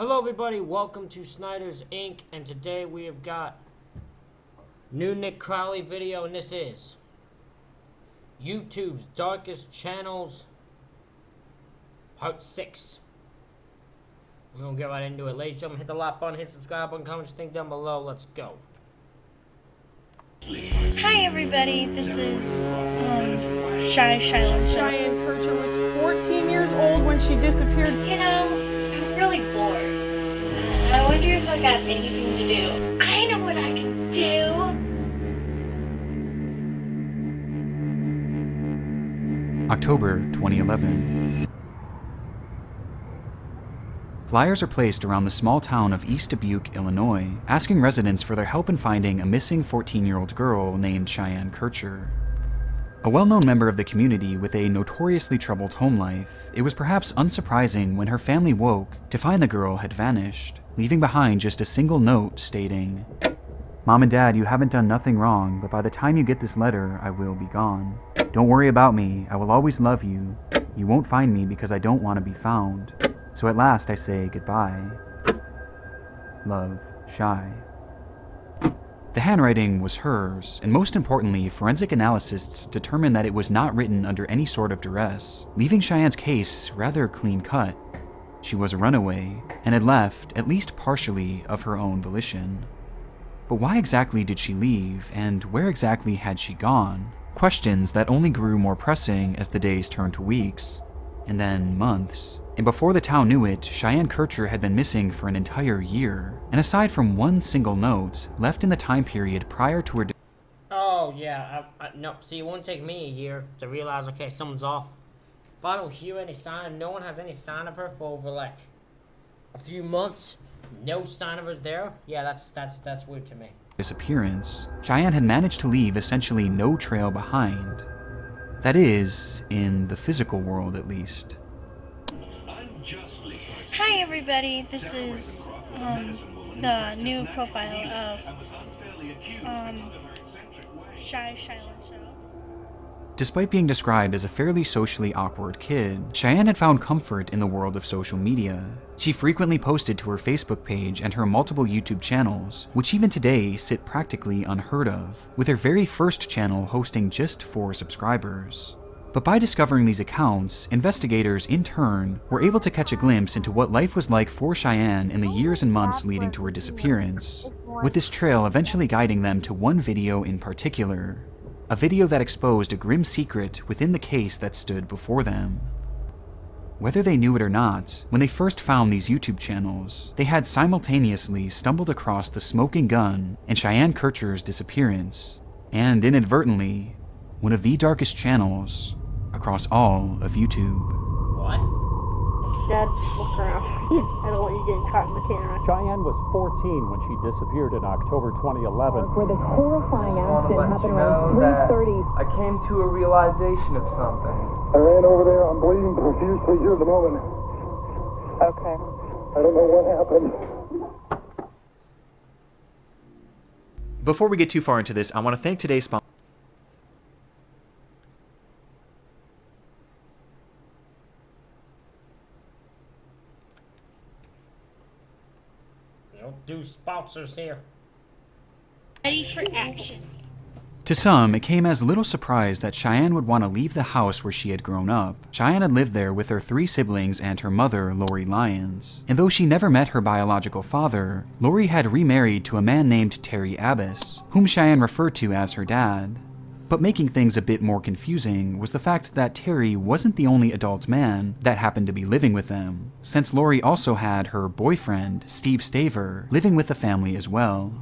Hello everybody, welcome to Snyder's Inc. And today we have got new Nick Crowley video, and this is YouTube's Darkest Channels Part 6. We're gonna get right into it. Ladies and gentlemen, hit the like button, hit subscribe button, comment your thing down below. Let's go. Hi everybody, this is Cheyenne. Cheyenne Kircher was 14 years old when she disappeared. You know, I'm really bored. I wonder if I got anything to do. I know what I can do. October 2011. Flyers are placed around the small town of East Dubuque, Illinois, asking residents for their help in finding a missing 14-year-old girl named Cheyenne Kircher. A well-known member of the community with a notoriously troubled home life, it was perhaps unsurprising when her family woke to find the girl had vanished, leaving behind just a single note stating, "Mom and Dad, you haven't done nothing wrong, but by the time you get this letter, I will be gone. Don't worry about me, I will always love you. You won't find me because I don't want to be found. So at last I say goodbye. Love, Shy." The handwriting was hers, and most importantly, forensic analysts determined that it was not written under any sort of duress, leaving Cheyenne's case rather clean-cut. She was a runaway, and had left, at least partially, of her own volition. But why exactly did she leave, and where exactly had she gone? Questions that only grew more pressing as the days turned to weeks, and then months. And before the town knew it, Cheyenne Kircher had been missing for an entire year, and aside from one single note, left in the time period prior to her Oh yeah, no, see, it won't take me a year to realize, okay, someone's off. If I don't hear any sign, no one has any sign of her for over like a few months, no sign of her's there, yeah, that's weird to me. disappearance, Cheyenne had managed to leave essentially no trail behind. That is, in the physical world at least. Hi everybody, this is the new profile of Cheyenne. Despite being described as a fairly socially awkward kid, Cheyenne had found comfort in the world of social media. She frequently posted to her Facebook page and her multiple YouTube channels, which even today sit practically unheard of, with her very first channel hosting just 4 subscribers. But by discovering these accounts, investigators in turn were able to catch a glimpse into what life was like for Cheyenne in the years and months leading to her disappearance, with this trail eventually guiding them to one video in particular. A video that exposed a grim secret within the case that stood before them. Whether they knew it or not, when they first found these YouTube channels, they had simultaneously stumbled across the smoking gun and Cheyenne Kircher's disappearance, and inadvertently, one of the darkest channels across all of YouTube. What? Dad, look around. I don't want you getting caught in the camera. Cheyenne was 14 when she disappeared in October 2011. Where this horrifying I wanna accident let happened you around know that 3:30. I came to a realization of something. I ran over there. I'm bleeding profusely here at the moment. Okay. I don't know what happened. Before we get too far into this, I want to thank today's sponsor. Don't do sponsors here. Ready for action. To some, it came as little surprise that Cheyenne would want to leave the house where she had grown up. Cheyenne had lived there with her 3 siblings and her mother, Lori Lyons. And though she never met her biological father, Lori had remarried to a man named Terry Abbas, whom Cheyenne referred to as her dad. But making things a bit more confusing was the fact that Terry wasn't the only adult man that happened to be living with them, since Lori also had her boyfriend, Steve Staver, living with the family as well.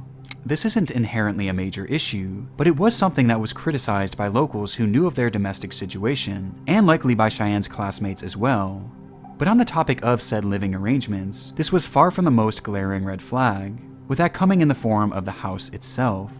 This isn't inherently a major issue, but it was something that was criticized by locals who knew of their domestic situation, and likely by Cheyenne's classmates as well. But on the topic of said living arrangements, this was far from the most glaring red flag, with that coming in the form of the house itself.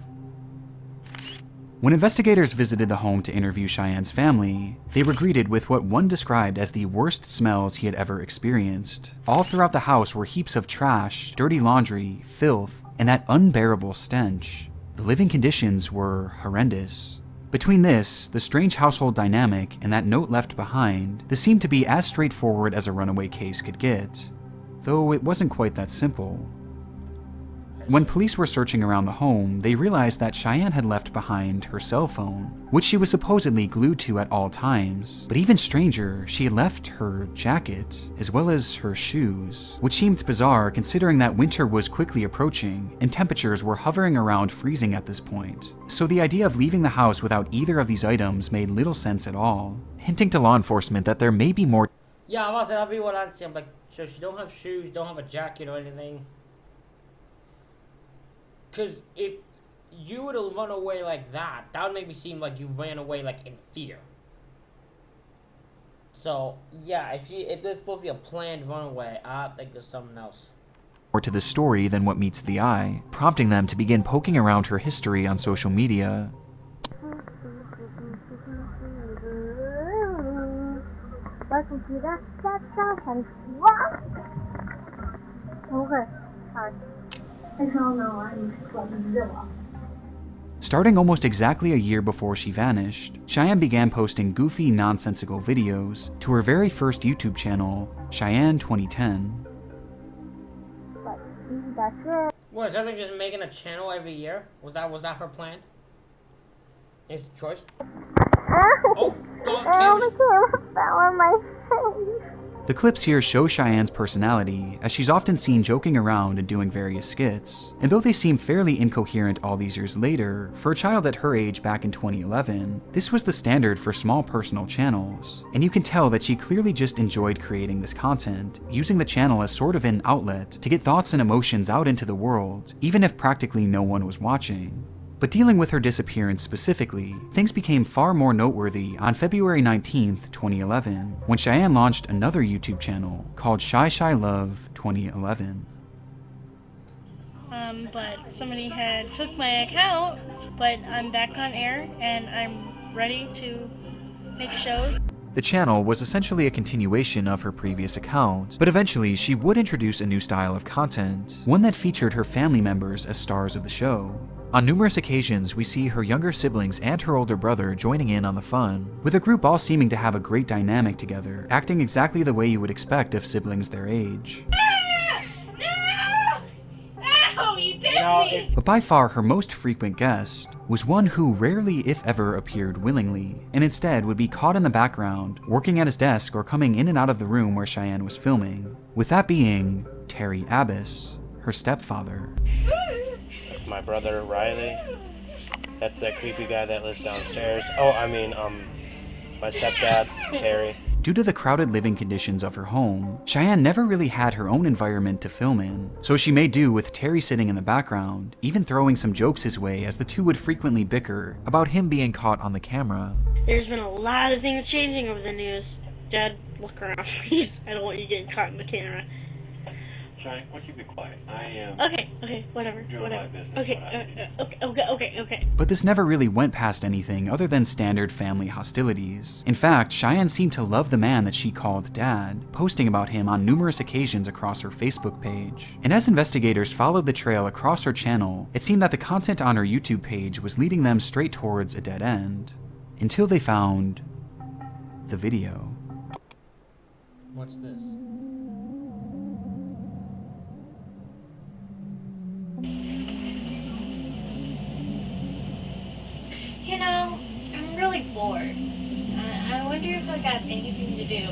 When investigators visited the home to interview Cheyenne's family, they were greeted with what one described as the worst smells he had ever experienced. All throughout the house were heaps of trash, dirty laundry, filth, and that unbearable stench. The living conditions were horrendous. Between this, the strange household dynamic, and that note left behind, this seemed to be as straightforward as a runaway case could get. though it wasn't quite that simple. When police were searching around the home, they realized that Cheyenne had left behind her cell phone, which she was supposedly glued to at all times. But even stranger, she had left her jacket, as well as her shoes, which seemed bizarre considering that winter was quickly approaching and temperatures were hovering around freezing at this point. So the idea of leaving the house without either of these items made little sense at all, hinting to law enforcement that there may be more. Yeah, I was that'd be what I'd say. I'm like, so she don't have shoes, don't have a jacket or anything. Because if you would have run away like that, that would make me seem like you ran away like in fear. So yeah, if there's supposed to be a planned runaway, I think there's something else. More to the story than what meets the eye, prompting them to begin poking around her history on social media. Welcome to that house. What? Okay. Hi. Hell no, I'm fucking Zilla. Starting almost exactly a year before she vanished, Cheyenne began posting goofy, nonsensical videos to her very first YouTube channel, Cheyenne 2010. That's it. What, is Evelyn just making a channel every year? Was that her plan? Is it choice? Oh, God, Fell on my face. The clips here show Cheyenne's personality, as she's often seen joking around and doing various skits. And though they seem fairly incoherent all these years later, for a child at her age back in 2011, this was the standard for small personal channels. And you can tell that she clearly just enjoyed creating this content, using the channel as sort of an outlet to get thoughts and emotions out into the world, even if practically no one was watching. But dealing with her disappearance specifically, things became far more noteworthy on February 19th, 2011, when Cheyenne launched another YouTube channel called Shy Love 2011. But somebody had took my account, but I'm back on air and I'm ready to make shows. The channel was essentially a continuation of her previous account, but eventually she would introduce a new style of content, one that featured her family members as stars of the show. On numerous occasions, we see her younger siblings and her older brother joining in on the fun, with the group all seeming to have a great dynamic together, acting exactly the way you would expect of siblings their age. Ow, you bit me! But by far her most frequent guest was one who rarely if ever appeared willingly, and instead would be caught in the background, working at his desk or coming in and out of the room where Cheyenne was filming, with that being Terry Abbas, her stepfather. That's my brother Riley. That's that creepy guy that lives downstairs. Oh, I mean, my stepdad, Terry. Due to the crowded living conditions of her home, Cheyenne never really had her own environment to film in, so she made do with Terry sitting in the background, even throwing some jokes his way as the two would frequently bicker about him being caught on the camera. There's been a lot of things changing over the news. Dad, look around, please. I don't want you getting caught in the camera. Cheyenne, why don't you be quiet? I am. Okay, whatever. my business. Okay. But this never really went past anything other than standard family hostilities. In fact, Cheyenne seemed to love the man that she called Dad, posting about him on numerous occasions across her Facebook page. And as investigators followed the trail across her channel, it seemed that the content on her YouTube page was leading them straight towards a dead end. Until they found the video. What's this? You know, I'm really bored. I wonder if I got anything to do.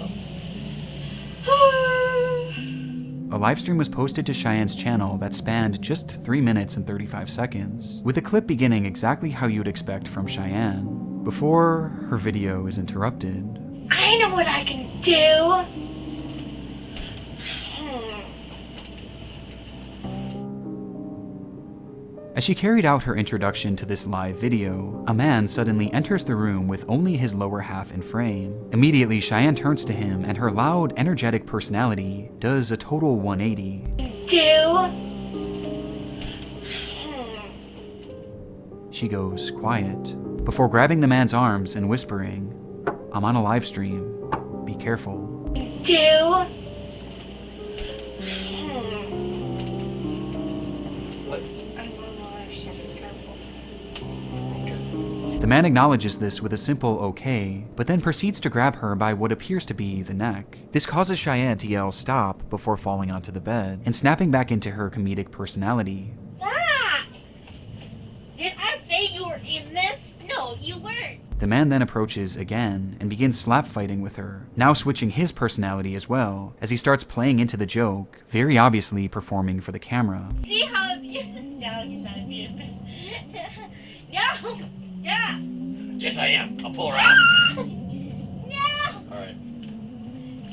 A livestream was posted to Cheyenne's channel that spanned just 3 minutes and 35 seconds, with the clip beginning exactly how you'd expect from Cheyenne, before her video is interrupted. I know what I can do. As she carried out her introduction to this live video, a man suddenly enters the room with only his lower half in frame. Immediately, Cheyenne turns to him, and her loud, energetic personality does a total 180. She goes quiet, before grabbing the man's arms and whispering, "I'm on a live stream. Be careful." The man acknowledges this with a simple okay, but then proceeds to grab her by what appears to be the neck. This causes Cheyenne to yell stop before falling onto the bed and snapping back into her comedic personality. Stop! Did I say you were in this? No, you weren't. The man then approaches again and begins slap fighting with her, now switching his personality as well, as he starts playing into the joke, very obviously performing for the camera. See how abusive? No, he's not abusive. No, stop! Yes, I am. I'll pull her out. No! Alright.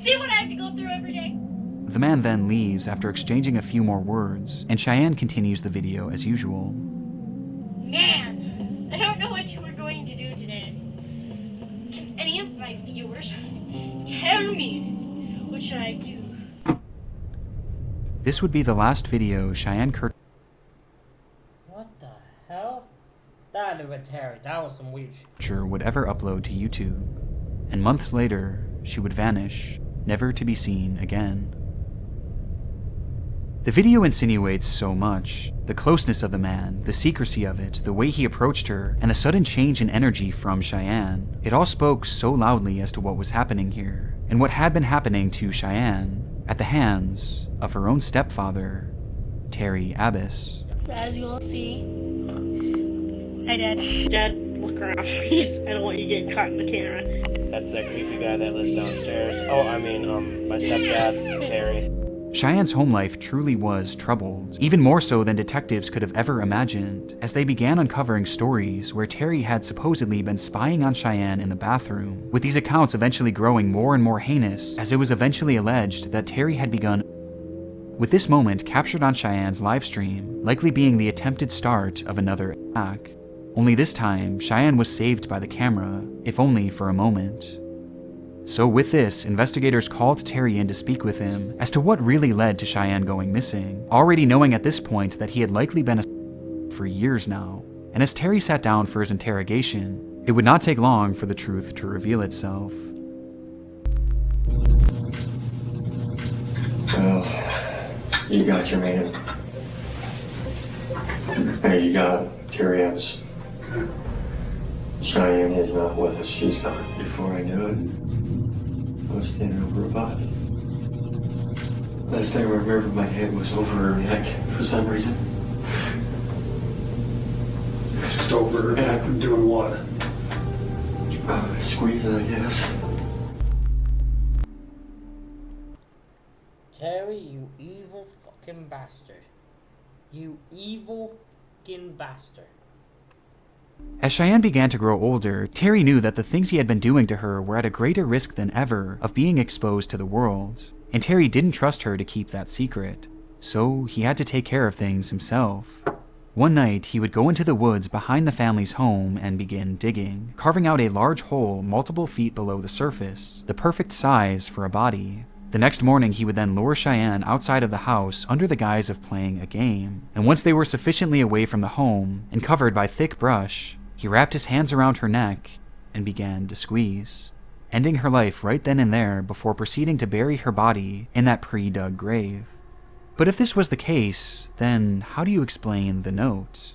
See what I have to go through every day? The man then leaves after exchanging a few more words, and Cheyenne continues the video as usual. Man, I don't know what you were going to do today. Can any of my viewers tell me what should I do? This would be the last video Cheyenne What the hell? That never Terry. That was some weird shit. would ever upload to YouTube. And months later, she would vanish, never to be seen again. The video insinuates so much. The closeness of the man, the secrecy of it, the way he approached her, and the sudden change in energy from Cheyenne. It all spoke so loudly as to what was happening here, and what had been happening to Cheyenne at the hands of her own stepfather, Terry Abbas. As you will see, I did. Dad, look around, please. I don't want you getting caught in the camera. That's that creepy guy that lives downstairs. Oh, I mean, my stepdad, Terry. Cheyenne's home life truly was troubled, even more so than detectives could have ever imagined, as they began uncovering stories where Terry had supposedly been spying on Cheyenne in the bathroom, with these accounts eventually growing more and more heinous, as it was eventually alleged that Terry had begun with this moment captured on Cheyenne's livestream, likely being the attempted start of another attack. Only this time, Cheyenne was saved by the camera, if only for a moment. So with this, investigators called Terry in to speak with him as to what really led to Cheyenne going missing, already knowing at this point that he had likely been for years now. And as Terry sat down for his interrogation, it would not take long for the truth to reveal itself. Well, you got your man. Hey, you got Terry Abbas. Cheyenne is not with us. She's gone. Before I knew it, I was standing over her body. Last thing I remember, my head was over her neck for some reason. Just over her neck, doing what? Squeezing, I guess. Terry, you evil fucking bastard. You evil fucking bastard. As Cheyenne began to grow older, Terry knew that the things he had been doing to her were at a greater risk than ever of being exposed to the world, and Terry didn't trust her to keep that secret, so he had to take care of things himself. One night, he would go into the woods behind the family's home and begin digging, carving out a large hole multiple feet below the surface, the perfect size for a body. The next morning, he would then lure Cheyenne outside of the house under the guise of playing a game, and once they were sufficiently away from the home and covered by thick brush, he wrapped his hands around her neck and began to squeeze, ending her life right then and there before proceeding to bury her body in that pre-dug grave. But if this was the case, then how do you explain the note?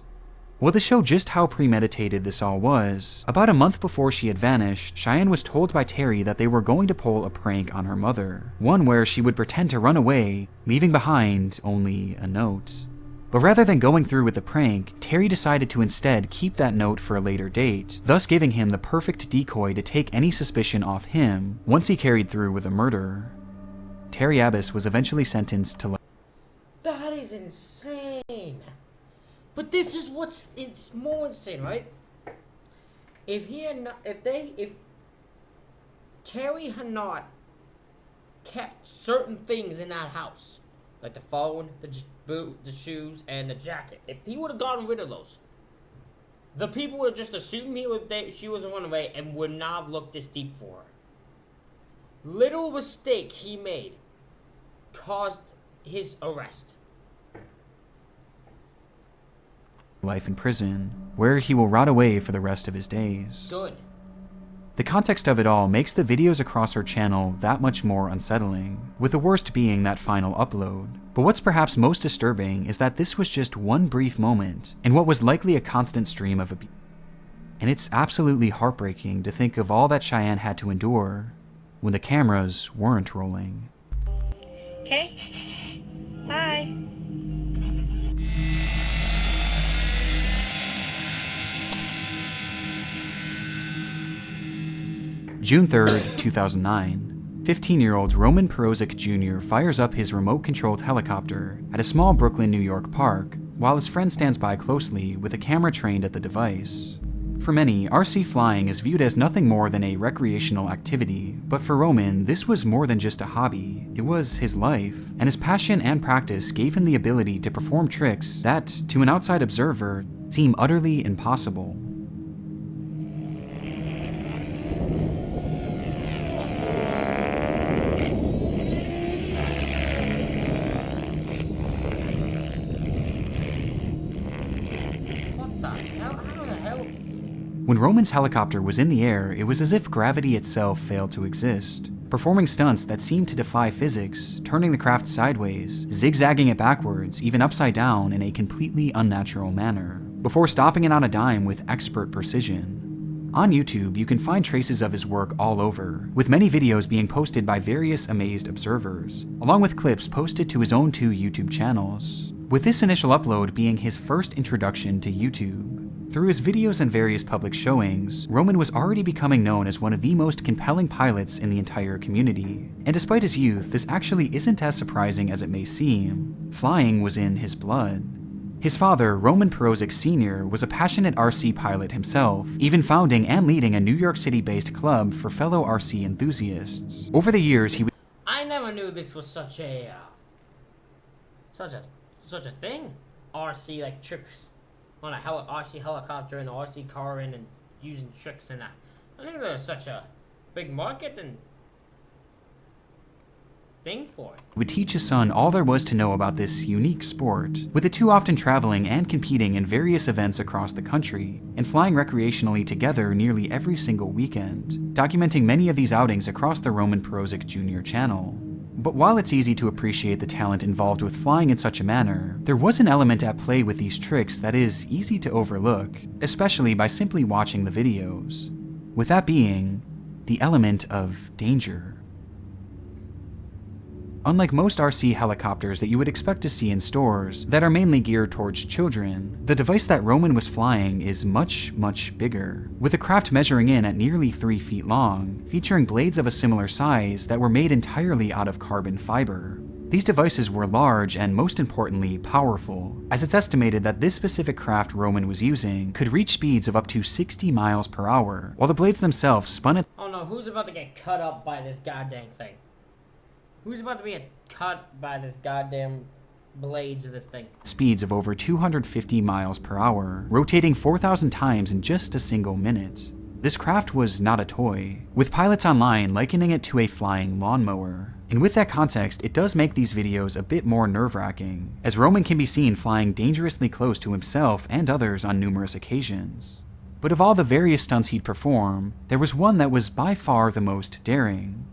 Well, to show just how premeditated this all was, about a month before she had vanished, Cheyenne was told by Terry that they were going to pull a prank on her mother, one where she would pretend to run away, leaving behind only a note. But rather than going through with the prank, Terry decided to instead keep that note for a later date, thus giving him the perfect decoy to take any suspicion off him once he carried through with a murder. Terry Abbas was eventually sentenced to life. That is insane. But this is it's more insane, right? If Terry had not kept certain things in that house, like the phone, the shoes, and the jacket, if he would have gotten rid of those, the people would have just assumed she was run away and would not have looked this deep for her. Little mistake he made caused his arrest. Life in prison, where he will rot away for the rest of his days. Good. The context of it all makes the videos across her channel that much more unsettling, with the worst being that final upload. But what's perhaps most disturbing is that this was just one brief moment in what was likely a constant stream of abuse. And it's absolutely heartbreaking to think of all that Cheyenne had to endure when the cameras weren't rolling. Okay? Bye. June 3rd, 2009. 15-year-old Roman Peric Jr. fires up his remote-controlled helicopter at a small Brooklyn, New York park, while his friend stands by closely with a camera trained at the device. For many, RC flying is viewed as nothing more than a recreational activity, but for Roman, this was more than just a hobby. It was his life, and his passion and practice gave him the ability to perform tricks that, to an outside observer, seem utterly impossible. When Roman's helicopter was in the air, it was as if gravity itself failed to exist, performing stunts that seemed to defy physics, turning the craft sideways, zigzagging it backwards, even upside down in a completely unnatural manner, before stopping it on a dime with expert precision. On YouTube, you can find traces of his work all over, with many videos being posted by various amazed observers, along with clips posted to his own 2 YouTube channels, with this initial upload being his first introduction to YouTube. Through his videos and various public showings, Roman was already becoming known as one of the most compelling pilots in the entire community. And despite his youth, this actually isn't as surprising as it may seem. Flying was in his blood. His father, Roman Peric Sr., was a passionate RC pilot himself, even founding and leading a New York City-based club for fellow RC enthusiasts. Over the years, he I never knew this was such a thing. RC, like, tricks on a RC helicopter and an RC car and using tricks and that. I didn't know there was such a big market and thing for it. Would teach his son all there was to know about this unique sport, with the 2 often traveling and competing in various events across the country, and flying recreationally together nearly every single weekend, documenting many of these outings across the Roman Peric Jr. channel. But while it's easy to appreciate the talent involved with flying in such a manner, there was an element at play with these tricks that is easy to overlook, especially by simply watching the videos. With that being, the element of danger. Unlike most RC helicopters that you would expect to see in stores that are mainly geared towards children, the device that Roman was flying is much, much bigger, with the craft measuring in at nearly 3 feet long, featuring blades of a similar size that were made entirely out of carbon fiber. These devices were large and, most importantly, powerful, as it's estimated that this specific craft Roman was using could reach speeds of up to 60 miles per hour, while the blades themselves spun at— Oh no, who's about to get cut up by this goddamn thing? Who's about to be cut by this goddamn blades of this thing? Speeds of over 250 miles per hour, rotating 4,000 times in just a single minute. This craft was not a toy, with pilots online likening it to a flying lawnmower. And with that context, it does make these videos a bit more nerve-wracking, as Roman can be seen flying dangerously close to himself and others on numerous occasions. But of all the various stunts he'd perform, there was one that was by far the most daring.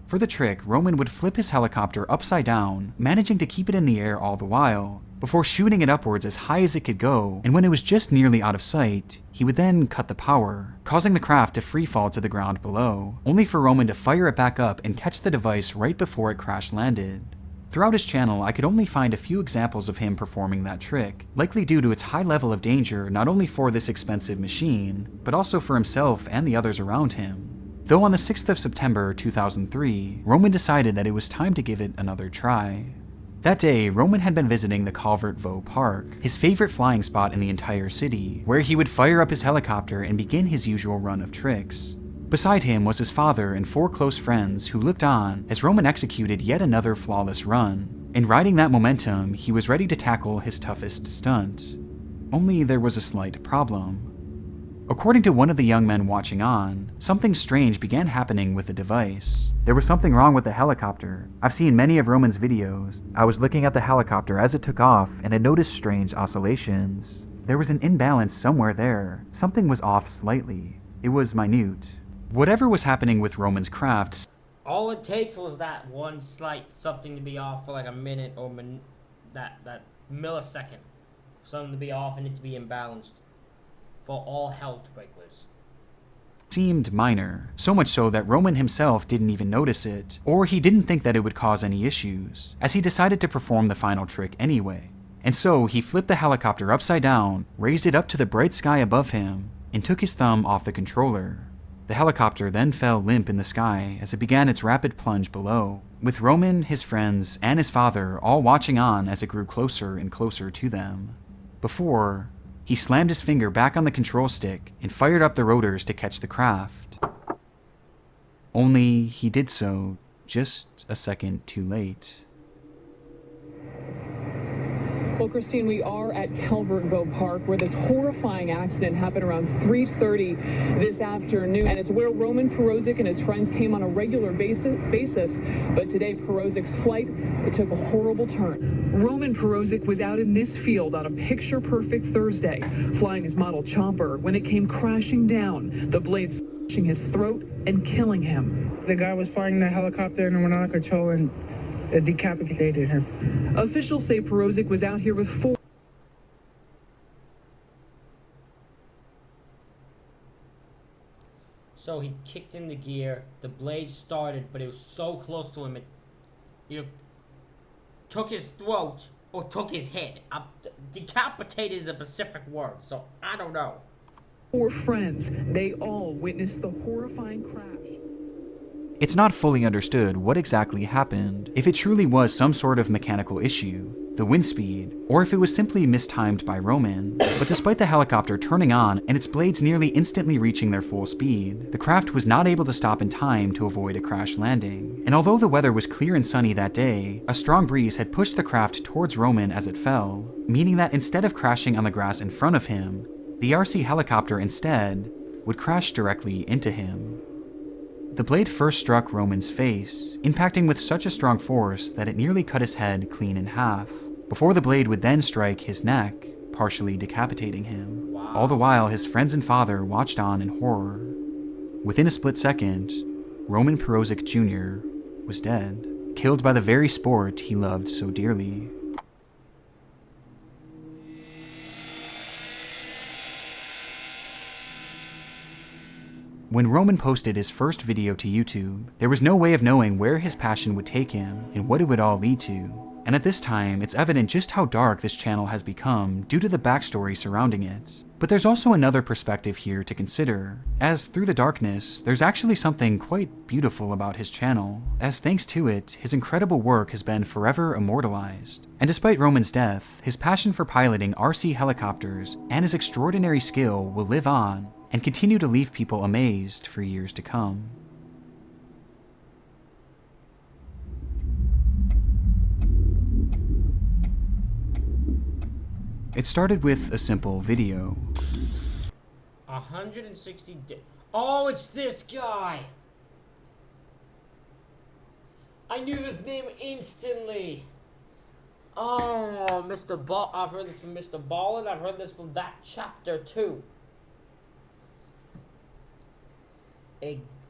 For the trick, Roman would flip his helicopter upside down, managing to keep it in the air all the while, before shooting it upwards as high as it could go, and when it was just nearly out of sight, he would then cut the power, causing the craft to freefall to the ground below, only for Roman to fire it back up and catch the device right before it crash-landed. Throughout his channel, I could only find a few examples of him performing that trick, likely due to its high level of danger not only for this expensive machine, but also for himself and the others around him. Though on the 6th of September 2003, Roman decided that it was time to give it another try. That day, Roman had been visiting the Calvert Vaux Park, his favorite flying spot in the entire city, where he would fire up his helicopter and begin his usual run of tricks. Beside him was his father and 4 close friends who looked on as Roman executed yet another flawless run, and riding that momentum, he was ready to tackle his toughest stunt. Only there was a slight problem. According to one of the young men watching on, something strange began happening with the device. There was something wrong with the helicopter. I've seen many of Roman's videos. I was looking at the helicopter as it took off and had noticed strange oscillations. There was an imbalance somewhere there. Something was off slightly. It was minute. Whatever was happening with Roman's craft, all it takes was that one slight something to be off for like a minute or that millisecond. Something to be off and it to be imbalanced. for all hell to break loose. Seemed minor, so much so that Roman himself didn't even notice it, or he didn't think that it would cause any issues, as he decided to perform the final trick anyway. And so he flipped the helicopter upside down, raised it up to the bright sky above him, and took his thumb off the controller. The helicopter then fell limp in the sky as it began its rapid plunge below, with Roman, his friends, and his father all watching on as it grew closer and closer to them. Before, he slammed his finger back on the control stick and fired up the rotors to catch the craft. Only he did so just a second too late. Well, Christine, we are at Calvertville Park, where this horrifying accident happened around 3:30 this afternoon. And it's where Roman Peric and his friends came on a regular basis. But today, Peric's flight, it took a horrible turn. Roman Peric was out in this field on a picture-perfect Thursday, flying his model chopper, when it came crashing down, the blades slashing his throat and killing him. The guy was firing the helicopter and we're not controlling. It decapitated him. Officials say Peric was out here with 4. So he kicked in the gear, the blade started, but it was so close to him, it either took his throat or took his head. Decapitated is a specific word, so I don't know. 4 friends, they all witnessed the horrifying crash. It's not fully understood what exactly happened, if it truly was some sort of mechanical issue, the wind speed, or if it was simply mistimed by Roman. But despite the helicopter turning on and its blades nearly instantly reaching their full speed, the craft was not able to stop in time to avoid a crash landing. And although the weather was clear and sunny that day, a strong breeze had pushed the craft towards Roman as it fell, meaning that instead of crashing on the grass in front of him, the RC helicopter instead would crash directly into him. The blade first struck Roman's face, impacting with such a strong force that it nearly cut his head clean in half, before the blade would then strike his neck, partially decapitating him. Wow. All the while, his friends and father watched on in horror. Within a split second, Roman Peric Jr. was dead, killed by the very sport he loved so dearly. When Roman posted his first video to YouTube, there was no way of knowing where his passion would take him and what it would all lead to. And at this time, it's evident just how dark this channel has become due to the backstory surrounding it. But there's also another perspective here to consider, as through the darkness, there's actually something quite beautiful about his channel, as thanks to it, his incredible work has been forever immortalized. And despite Roman's death, his passion for piloting RC helicopters and his extraordinary skill will live on and continue to leave people amazed for years to come. It started with a simple video. 160 Oh, it's this guy! I knew his name instantly! Oh, Mr. Ball. I've heard this from Mr. Ballin. I've heard this from that chapter too.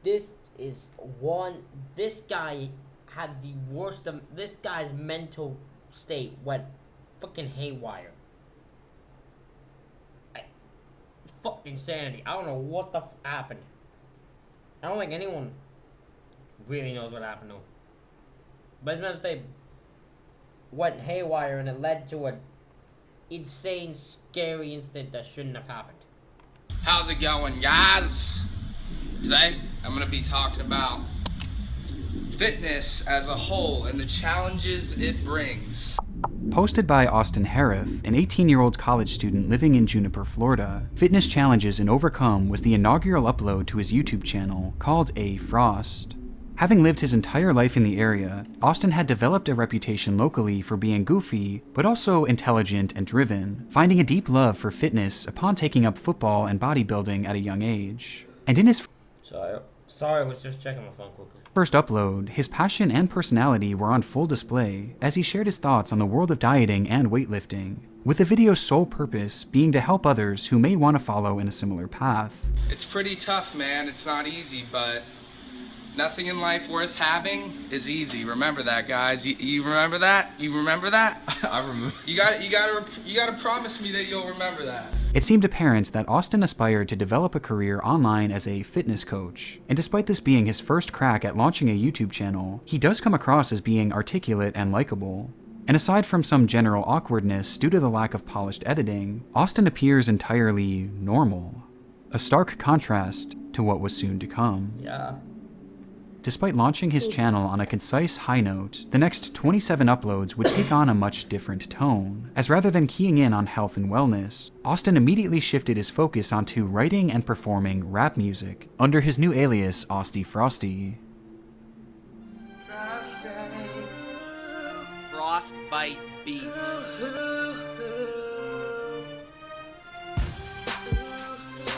This guy had the worst, this guy's mental state went fucking haywire. Fucking insanity. I don't know what the happened. I don't think anyone really knows what happened to him. But his mental state went haywire and it led to an insane, scary incident that shouldn't have happened. How's it going, guys? Today, I'm going to be talking about fitness as a whole and the challenges it brings. Posted by Austin Harriff, an 18-year-old college student living in Juniper, Florida, Fitness Challenges and Overcome was the inaugural upload to his YouTube channel called A. Frost. Having lived his entire life in the area, Austin had developed a reputation locally for being goofy, but also intelligent and driven, finding a deep love for fitness upon taking up football and bodybuilding at a young age. And in his Sorry, I was just checking my phone quickly. First upload, his passion and personality were on full display as he shared his thoughts on the world of dieting and weightlifting, with the video's sole purpose being to help others who may want to follow in a similar path. It's pretty tough, man. It's not easy, but nothing in life worth having is easy. Remember that, guys. You remember that? You remember that? I remember. You gotta promise me that you'll remember that. It seemed apparent that Austin aspired to develop a career online as a fitness coach, and despite this being his first crack at launching a YouTube channel, he does come across as being articulate and likable. And aside from some general awkwardness due to the lack of polished editing, Austin appears entirely normal. A stark contrast to what was soon to come. Yeah. Despite launching his channel on a concise high note, the next 27 uploads would take on a much different tone, as rather than keying in on health and wellness, Austin immediately shifted his focus onto writing and performing rap music under his new alias, Austy Frosty. Frostbite Beats.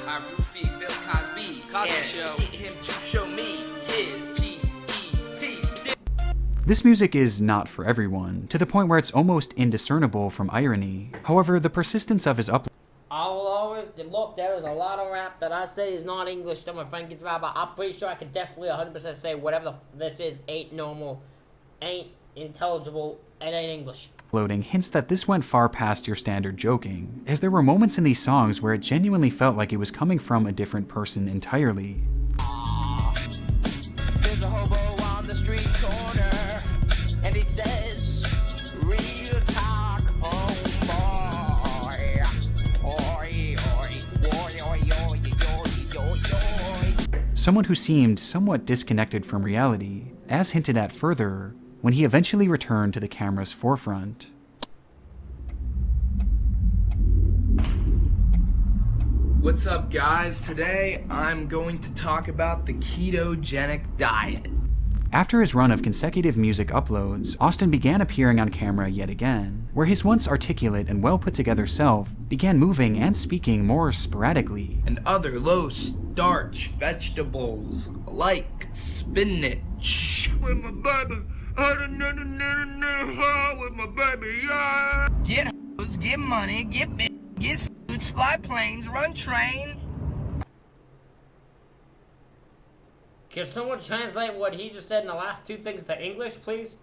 I roofie Bill Cosby. Cosby Show. Get him to show me his P.E.P. This music is not for everyone, to the point where it's almost indiscernible from irony. However, the persistence of his upload. I will always look. There is a lot of rap that I say is not English that my friend gets mad, but I'm pretty sure I can definitely 100% say whatever this is ain't normal, ain't intelligible, and ain't English. Uploading hints that this went far past your standard joking, as there were moments in these songs where it genuinely felt like it was coming from a different person entirely. There's a hobo on the street corner, and he says, real talk, homeboy. Oi, oi, oi. Someone who seemed somewhat disconnected from reality, as hinted at further, when he eventually returned to the camera's forefront. What's up, guys? Today I'm going to talk about the ketogenic diet. After his run of consecutive music uploads, Austin began appearing on camera yet again, where his once articulate and well put together self began moving and speaking more sporadically. And other low starch vegetables like spinach. With my baby, with my baby, yeah. Get hoes, get money, get big, get suits, fly planes, run train. Can someone translate what he just said in the last two things to English, please?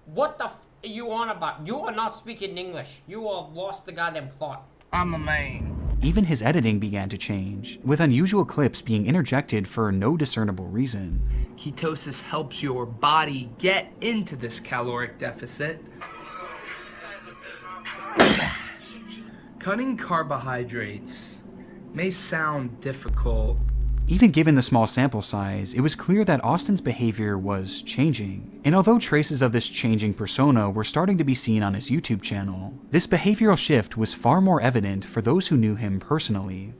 What the f are you on about? You are not speaking English. You have lost the goddamn plot. I'm a man. Even his editing began to change, with unusual clips being interjected for no discernible reason. Ketosis helps your body get into this caloric deficit. Cutting carbohydrates may sound difficult. Even given the small sample size, it was clear that Austin's behavior was changing. And although traces of this changing persona were starting to be seen on his YouTube channel, this behavioral shift was far more evident for those who knew him personally.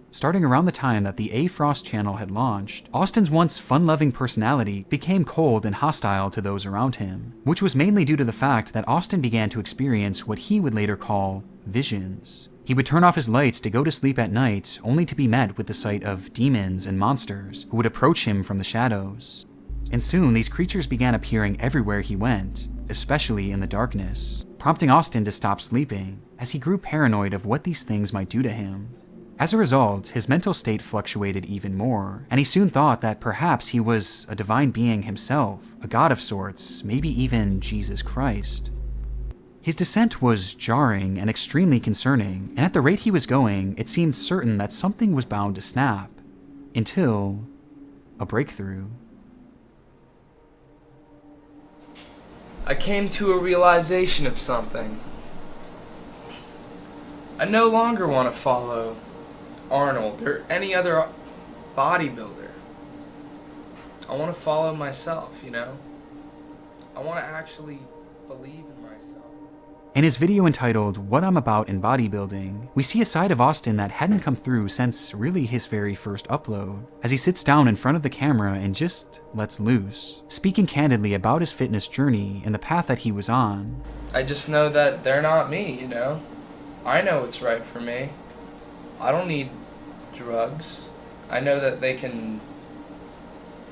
Starting around the time that the A Frost channel had launched, Austin's once fun-loving personality became cold and hostile to those around him, which was mainly due to the fact that Austin began to experience what he would later call visions. He would turn off his lights to go to sleep at night, only to be met with the sight of demons and monsters who would approach him from the shadows. And soon these creatures began appearing everywhere he went, especially in the darkness, prompting Austin to stop sleeping, as he grew paranoid of what these things might do to him. As a result, his mental state fluctuated even more, and he soon thought that perhaps he was a divine being himself, a god of sorts, maybe even Jesus Christ. His descent was jarring and extremely concerning, and at the rate he was going, it seemed certain that something was bound to snap. Until a breakthrough. I came to a realization of something. I no longer want to follow Arnold or any other bodybuilder. I want to follow myself, you know? I want to actually believe in myself. In his video entitled What I'm About in Bodybuilding, we see a side of Austin that hadn't come through since really his very first upload, as he sits down in front of the camera and just lets loose, speaking candidly about his fitness journey and the path that he was on. I just know that they're not me, you know? I know what's right for me. I don't need drugs. I know that they can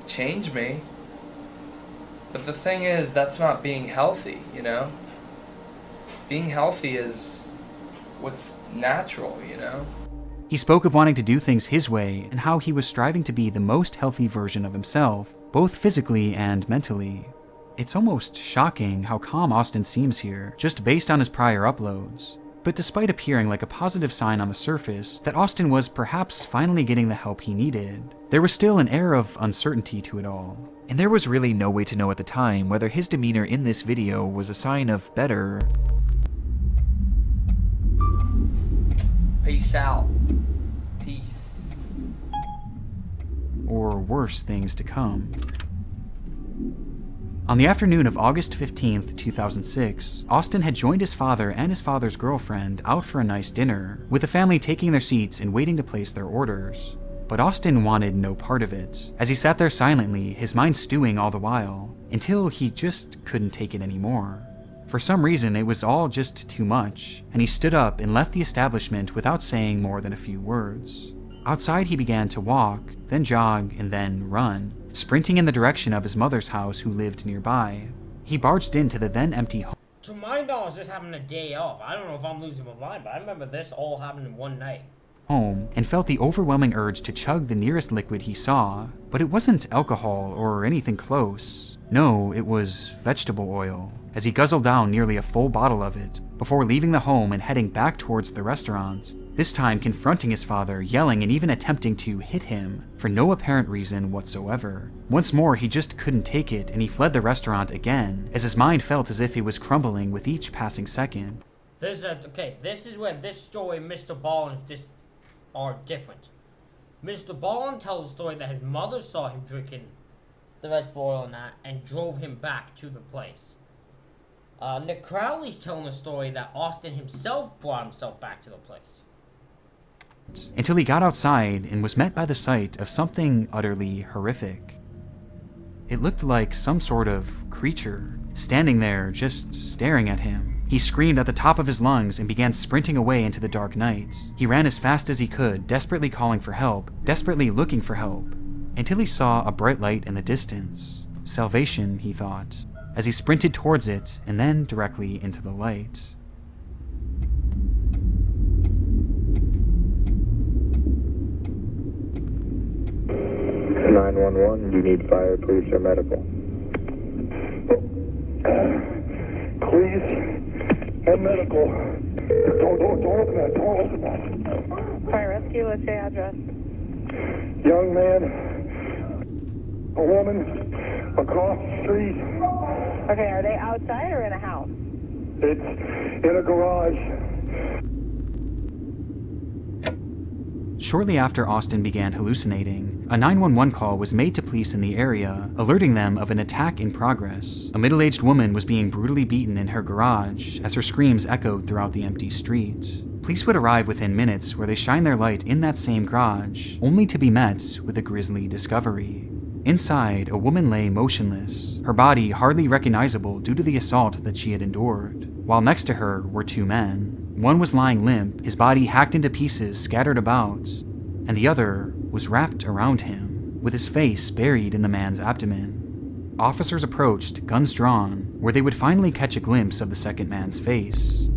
change me. But the thing is, that's not being healthy, you know? Being healthy is what's natural, you know? He spoke of wanting to do things his way and how he was striving to be the most healthy version of himself, both physically and mentally. It's almost shocking how calm Austin seems here, just based on his prior uploads. But despite appearing like a positive sign on the surface that Austin was perhaps finally getting the help he needed, there was still an air of uncertainty to it all. And there was really no way to know at the time whether his demeanor in this video was a sign of better Peace out. Peace. or worse things to come. On the afternoon of August 15th, 2006, Austin had joined his father and his father's girlfriend out for a nice dinner, with the family taking their seats and waiting to place their orders. But Austin wanted no part of it, as he sat there silently, his mind stewing all the while, until he just couldn't take it anymore. For some reason, it was all just too much, and he stood up and left the establishment without saying more than a few words. Outside, he began to walk, then jog, and then run, sprinting in the direction of his mother's house, who lived nearby. He barged into the then empty home. To my knowledge, this happened a day off. I don't know if I'm losing my mind, but I remember this all happened in one night. And felt the overwhelming urge to chug the nearest liquid he saw, but it wasn't alcohol or anything close. No, it was vegetable oil, as he guzzled down nearly a full bottle of it before leaving the home and heading back towards the restaurant, this time confronting his father, yelling and even attempting to hit him for no apparent reason whatsoever. Once more, he just couldn't take it, and he fled the restaurant again, as his mind felt as if it was crumbling with each passing second. This is where this story, Mr. Ballin, just are different. Mr. Ballin tells a story that his mother saw him drinking the vegetable oil and that, and drove him back to the place. Nick Crowley's telling a story that Austin himself brought himself back to the place. Until he got outside and was met by the sight of something utterly horrific. It looked like some sort of creature, standing there just staring at him. He screamed at the top of his lungs and began sprinting away into the dark night. He ran as fast as he could, desperately calling for help, desperately looking for help, until he saw a bright light in the distance. Salvation, he thought, as he sprinted towards it and then directly into the light. (911), you need fire, police, or medical? Please, and medical. Don't open that, don't open that. Fire rescue, what's your address? Young man, a woman, across the street. Okay, are they outside or in a house? It's in a garage. Shortly after Austin began hallucinating, a 911 call was made to police in the area, alerting them of an attack in progress. A middle-aged woman was being brutally beaten in her garage as her screams echoed throughout the empty street. Police would arrive within minutes, where they shined their light in that same garage, only to be met with a grisly discovery. Inside, a woman lay motionless, her body hardly recognizable due to the assault that she had endured, while next to her were two men. One was lying limp, his body hacked into pieces scattered about, and the other was wrapped around him, with his face buried in the man's abdomen. Officers approached, guns drawn, where they would finally catch a glimpse of the second man's face.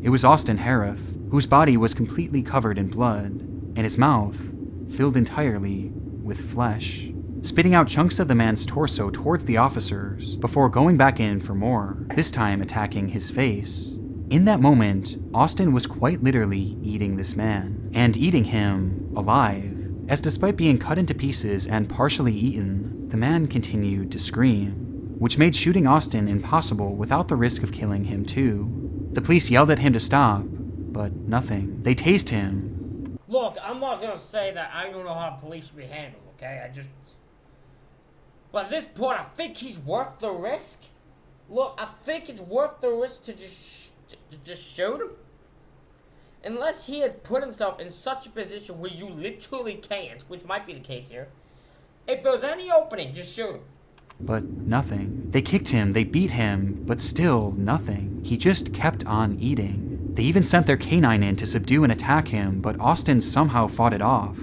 It was Austin Harif, whose body was completely covered in blood, and his mouth filled entirely with flesh, spitting out chunks of the man's torso towards the officers before going back in for more, this time attacking his face. In that moment, Austin was quite literally eating this man, and eating him alive, as despite being cut into pieces and partially eaten, the man continued to scream, which made shooting Austin impossible without the risk of killing him too. The police yelled at him to stop, but nothing. They tased him. Look, I'm not gonna say that I don't know how police should be handled, okay? But at this point, I think he's worth the risk. Look, I think it's worth the risk to just shoot him. Unless he has put himself in such a position where you literally can't, which might be the case here. If there's any opening, just shoot him. But nothing. They kicked him, they beat him, but still nothing. He just kept on eating. They even sent their canine in to subdue and attack him, but Austin somehow fought it off.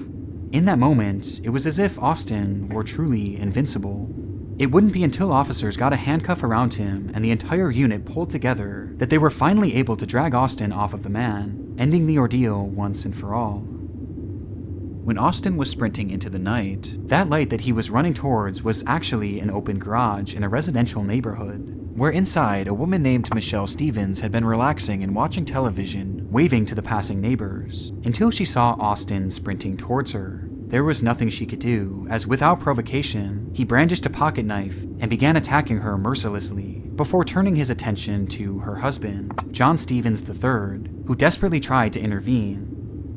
In that moment, it was as if Austin were truly invincible. It wouldn't be until officers got a handcuff around him and the entire unit pulled together that they were finally able to drag Austin off of the man, ending the ordeal once and for all. When Austin was sprinting into the night, that light that he was running towards was actually an open garage in a residential neighborhood. where inside a woman named Michelle Stevens had been relaxing and watching television, waving to the passing neighbors, until she saw Austin sprinting towards her. There was nothing she could do, as without provocation, he brandished a pocket knife and began attacking her mercilessly, before turning his attention to her husband, John Stevens III, who desperately tried to intervene.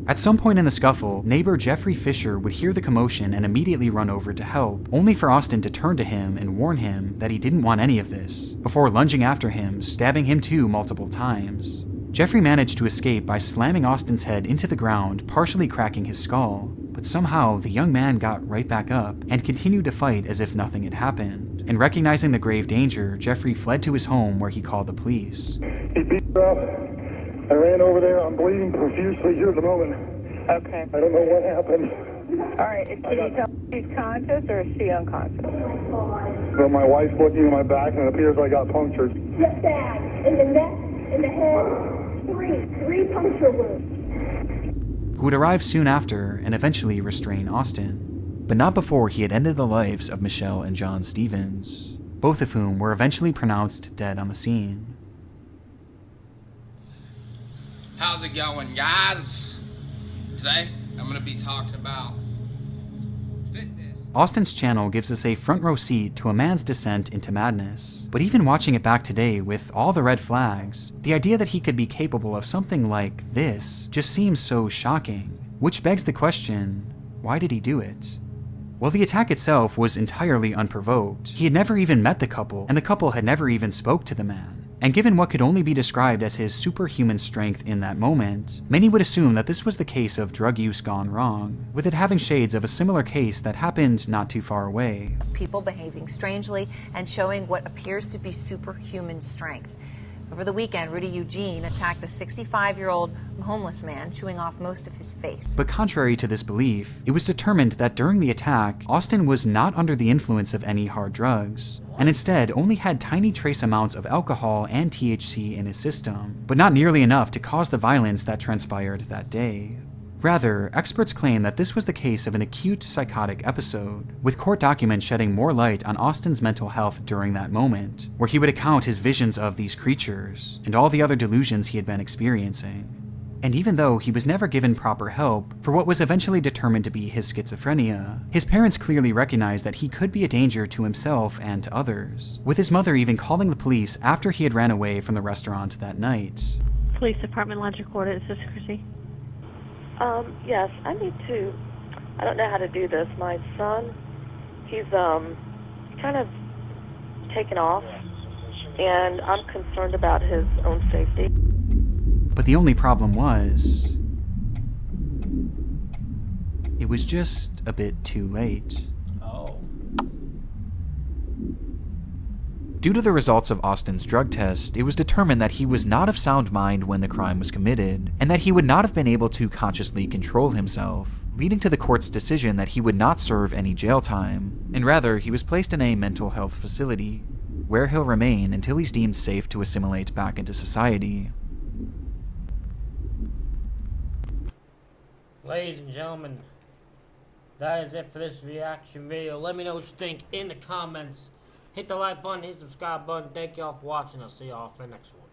At some point in the scuffle, neighbor Jeffrey Fisher would hear the commotion and immediately run over to help, only for Austin to turn to him and warn him that he didn't want any of this, before lunging after him, stabbing him too multiple times. Jeffrey managed to escape by slamming Austin's head into the ground, partially cracking his skull, but somehow the young man got right back up and continued to fight as if nothing had happened. And recognizing the grave danger, Jeffrey fled to his home where he called the police. He beat her up. I ran over there. I'm bleeding profusely here at the moment. Okay. I don't know what happened. All right. Can you tell if she's conscious or is she unconscious? Well, my wife's looking at my back and it appears I got punctured. The back, in the neck, in the head, three puncture wounds. Who would arrive soon after and eventually restrain Austin, but not before he had ended the lives of Michelle and John Stevens, both of whom were eventually pronounced dead on the scene. How's it going, guys? Today, I'm going to be talking about fitness. Austin's channel gives us a front row seat to a man's descent into madness, but even watching it back today with all the red flags, the idea that he could be capable of something like this just seems so shocking, which begs the question, why did he do it? Well, the attack itself was entirely unprovoked. He had never even met the couple, and the couple had never even spoke to the man. And given what could only be described as his superhuman strength in that moment, many would assume that this was the case of drug use gone wrong, with it having shades of a similar case that happened not too far away. People behaving strangely and showing what appears to be superhuman strength. Over the weekend, Rudy Eugene attacked a 65-year-old homeless man, chewing off most of his face. But contrary to this belief, it was determined that during the attack, Austin was not under the influence of any hard drugs, and instead only had tiny trace amounts of alcohol and THC in his system, but not nearly enough to cause the violence that transpired that day. Rather, experts claim that this was the case of an acute psychotic episode, with court documents shedding more light on Austin's mental health during that moment, where he would account his visions of these creatures and all the other delusions he had been experiencing. And even though he was never given proper help for what was eventually determined to be his schizophrenia, his parents clearly recognized that he could be a danger to himself and to others, with his mother even calling the police after he had ran away from the restaurant that night. Police Department Lodge recorded. Is this Chrissy? Yes, I don't know how to do this. My son, he's kind of taken off, and I'm concerned about his own safety. But the only problem was, it was just a bit too late. Due to the results of Austin's drug test, it was determined that he was not of sound mind when the crime was committed, and that he would not have been able to consciously control himself, leading to the court's decision that he would not serve any jail time, and rather he was placed in a mental health facility, where he'll remain until he's deemed safe to assimilate back into society. Ladies and gentlemen, that is it for this reaction video. Let me know what you think in the comments. Hit the like button, hit the subscribe button. Thank y'all for watching. I'll see y'all for the next one.